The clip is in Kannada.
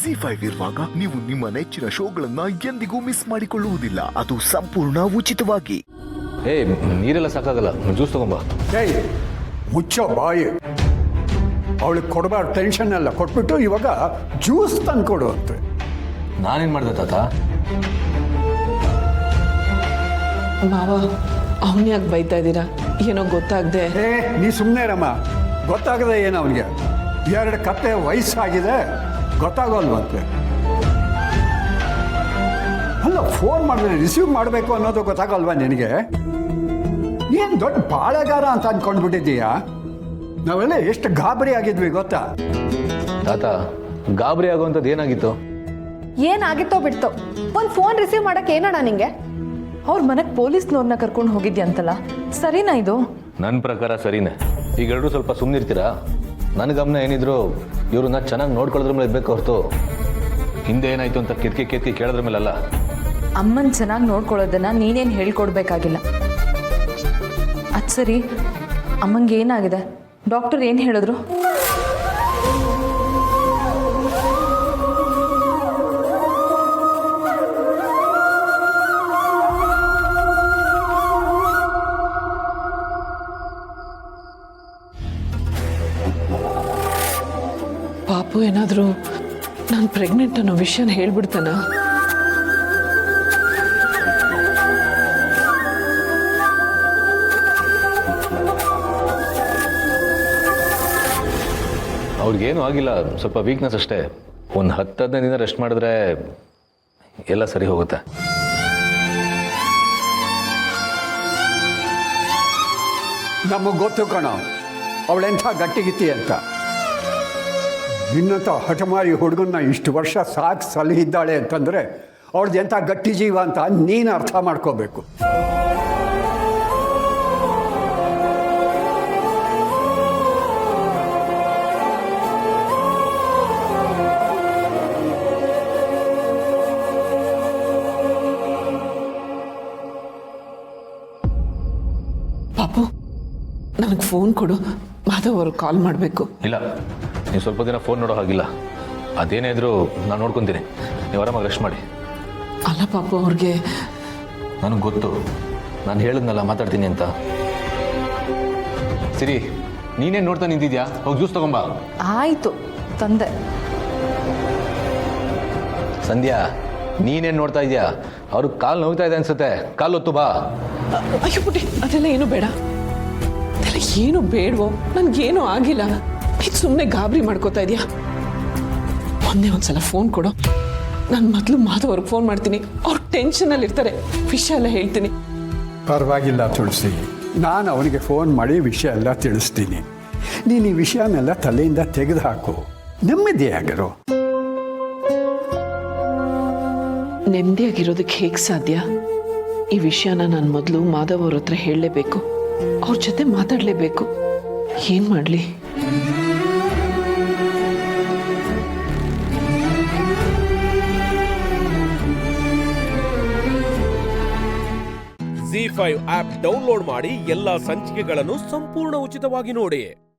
ZEE5 ಇರುವಾಗ ನೀವು ನಿಮ್ಮ ನೆಚ್ಚಿನ ಶೋಗಳನ್ನ ಎಂದಿಗೂ ಮಿಸ್ ಮಾಡಿಕೊಳ್ಳುವುದಿಲ್ಲ. ಅದು ಸಂಪೂರ್ಣ ಉಚಿತವಾಗಿ. ನೀರೆಲ್ಲ ಸಾಕಾಗಲ್ಲ, ಜ್ಯೂಸ್ ತಗೊಂಬ. ಮುಚ್ಚೋ ಬಾಯಿ. ಅವಳಿಗೆ ಕೊಡಬಾರ್ದು ಟೆನ್ಷನ್ ಎಲ್ಲ ಕೊಟ್ಬಿಟ್ಟು ಇವಾಗ ಜ್ಯೂಸ್ ತಂದು ಕೊಡು ಅಂತೆ. ನಾನೇನ್ ಮಾಡ್ದೆ ತಾತ? ಮಾವ ಅವನ್ ಯಾಕೆ ಬೈತಾ ಇದ್ದೀರಾ? ಏನೋ ಗೊತ್ತಾಗದೆ. ನೀ ಸುಮ್ಮನೆ ರಮ್ಮ. ಗೊತ್ತಾಗದೆ ಏನು ಅವನಿಗೆ? 2 ಕತ್ತೆ ವಯಸ್ಸಾಗಿದೆ, ಗೊತ್ತಾಗೋಲ್ವಂತೆ. ಅಲ್ಲ, ಫೋನ್ ಮಾಡಿದ್ರೆ ರಿಸೀವ್ ಮಾಡಬೇಕು ಅನ್ನೋದು ಗೊತ್ತಾಗಲ್ವಾ ನಿನಗೆ? ಏನು ದೊಡ್ಡ ಬಾಳೆಗಾರ ಅಂತ ಅಂದ್ಕೊಂಡ್ಬಿಟ್ಟಿದ್ದೀಯಾ? ನಾವೆಲ್ಲ ಎಷ್ಟು ಗಾಬರಿ ಆಗಿದ್ವಿ ಗೊತ್ತಾ? ತಾತ, ಗಾಬರಿ ಆಗುವಂಥದ್ದು ಏನಾಗಿತ್ತು? ಏನಾಗಿತ್ತೋ ಬಿಡ್ತೋ, ಒಂದು ಫೋನ್ ರಿಸೀವ್ ಮಾಡಕ್ಕೆ ಏನಣ್ಣ ನಿಂಗೆ? ಅವ್ರ ಮನೆಗೆ ಪೊಲೀಸ್ನವ್ರನ್ನ ಕರ್ಕೊಂಡು ಹೋಗಿದ್ಯಂತಲ್ಲ, ಸರಿನಾ ಇದು? ನನ್ನ ಪ್ರಕಾರ ಸರಿನೇ. ಈಗ ಎಲ್ಲರೂ ಸ್ವಲ್ಪ ಸುಮ್ಮನಿರ್ತೀರಾ? ನನ್ನ ಗಮನ ಏನಿದ್ರು ಇವ್ರನ್ನ ಚೆನ್ನಾಗಿ ನೋಡ್ಕೊಳ್ಳೋದ್ರ ಮೇಲೆ ಇರಬೇಕು ಹೊರತು ಹಿಂದೆ ಏನಾಯ್ತು ಅಂತ ಕಿರ್ಕಿ ಕೇಳೋದ್ರ ಮೇಲಲ್ಲ. ಅಮ್ಮನ ಚೆನ್ನಾಗಿ ನೋಡ್ಕೊಳ್ಳೋದನ್ನ ನೀನೇನು ಹೇಳ್ಕೊಡ್ಬೇಕಾಗಿಲ್ಲ. ಅದು ಸರಿ, ಅಮ್ಮಂಗೆ ಏನಾಗಿದೆ? ಡಾಕ್ಟರ್ ಏನು ಹೇಳಿದ್ರು? ಪಾಪು ಏನಾದರೂ ನಾನು ಪ್ರೆಗ್ನೆಂಟ್ ಅನ್ನೋ ವಿಷಯನ ಹೇಳ್ಬಿಡ್ತಾನ? ಅವ್ರಿಗೇನು ಆಗಿಲ್ಲ, ಸ್ವಲ್ಪ ವೀಕ್ನೆಸ್ ಅಷ್ಟೇ. ಒಂದು 10-15 ದಿನ ರೆಸ್ಟ್ ಮಾಡಿದ್ರೆ ಎಲ್ಲ ಸರಿ ಹೋಗುತ್ತೆ. ನಮಗೆ ಗೊತ್ತು ಕಣ ಅವಳೆಂಥ ಗಟ್ಟಿಗಿತ್ತಿ ಅಂತ. ನಿನ್ನಂಥ ಹಠಮಾರಿ ಹುಡುಗನ್ನ ಇಷ್ಟು ವರ್ಷ ಸಾಕು ಸಲಹಿದ್ದಾಳೆ ಅಂತಂದರೆ ಅವಳದ್ದು ಎಂಥ ಗಟ್ಟಿ ಜೀವ ಅಂತ ನೀನು ಅರ್ಥ ಮಾಡ್ಕೋಬೇಕು. ಪಾಪು, ನನಗೆ ಫೋನ್ ಕೊಡು, ಮಾಧವ್ ಅವ್ರಿಗೆ ಕಾಲ್ ಮಾಡಬೇಕು. ಇಲ್ಲ, ನೀವು ಸ್ವಲ್ಪ ದಿನ ಫೋನ್ ನೋಡೋ ಹಾಗಿಲ್ಲ. ಅದೇನೇ ಇದ್ರೂ ನಾನು ನೋಡ್ಕೊತೀನಿ, ನೀವು ಆರಾಮಾಗಿ ರೆಸ್ಟ್ ಮಾಡಿ. ಅಲ್ಲ ಪಾಪು, ಅವ್ರಿಗೆ ನನಗೆ ಗೊತ್ತು, ನಾನು ಹೇಳಿದ್ನಲ್ಲ ಮಾತಾಡ್ತೀನಿ ಅಂತ. ಸರಿ, ನೀನೇನು ನೋಡ್ತಾ ನಿಂತಿದ್ಯಾ? ಹೋಗಿ ಜ್ಯೂಸ್ ತಗೊಂಬ. ಆಯಿತು, ತಂದೆ. ಸಂಧ್ಯಾ, ನೀನೇನು ನೋಡ್ತಾ ಇದೆಯಾ? ಅವ್ರಿಗೆ ಕಾಲು ನೋವ್ತಾ ಇದೆ ಅನ್ಸುತ್ತೆ, ಕಾಲು ಹೊತ್ತು ಬಾ. ಅಯ್ಯೋ ಪುಟ್ಟಿ, ಅದೆಲ್ಲ ಏನು ಬೇಡ, ಅದೆಲ್ಲ ಏನು ಬೇಡವೋ. ನನಗೇನು ಆಗಿಲ್ಲ, ನೀನು ಸುಮ್ಮನೆ ಗಾಬರಿ ಮಾಡ್ಕೋತಾ ಇದೆಯಾ? ಮೊನ್ನೆ ಒಂದ್ಸಲ ಫೋನ್ ಕೊಡು, ನಾನು ಮೊದಲು ಮಾಧವ್ ಅವ್ರಿಗೆ ಫೋನ್ ಮಾಡ್ತೀನಿ. ಅವ್ರು ಟೆನ್ಷನಲ್ಲಿ ಇರ್ತಾರೆ, ವಿಷಯ ಎಲ್ಲ ಹೇಳ್ತೀನಿ. ಪರವಾಗಿಲ್ಲ ತುಳಸಿ, ನಾನು ಅವನಿಗೆ ಫೋನ್ ಮಾಡಿ ವಿಷಯ ಎಲ್ಲ ತಿಳಿಸ್ತೀನಿ. ನೀನು ಈ ವಿಷಯನೆಲ್ಲ ತಲೆಯಿಂದ ತೆಗೆದು ಹಾಕು, ನೆಮ್ಮದಿಯಾಗಿರು. ನೆಮ್ಮದಿಯಾಗಿರೋದಕ್ಕೆ ಹೇಗೆ ಸಾಧ್ಯ? ಈ ವಿಷಯನ ನಾನು ಮೊದಲು ಮಾಧವ್ ಅವ್ರ ಹತ್ರ ಹೇಳಲೇಬೇಕು, ಅವ್ರ ಜೊತೆ ಮಾತಾಡಲೇಬೇಕು. ಏನು ಮಾಡಲಿ? ZEE5 ಆಪ್ ಡೌನ್ಲೋಡ್ ಮಾಡಿ ಎಲ್ಲಾ ಸಂಚಿಕೆಗಳನ್ನು ಸಂಪೂರ್ಣ ಉಚಿತವಾಗಿ ನೋಡಿ.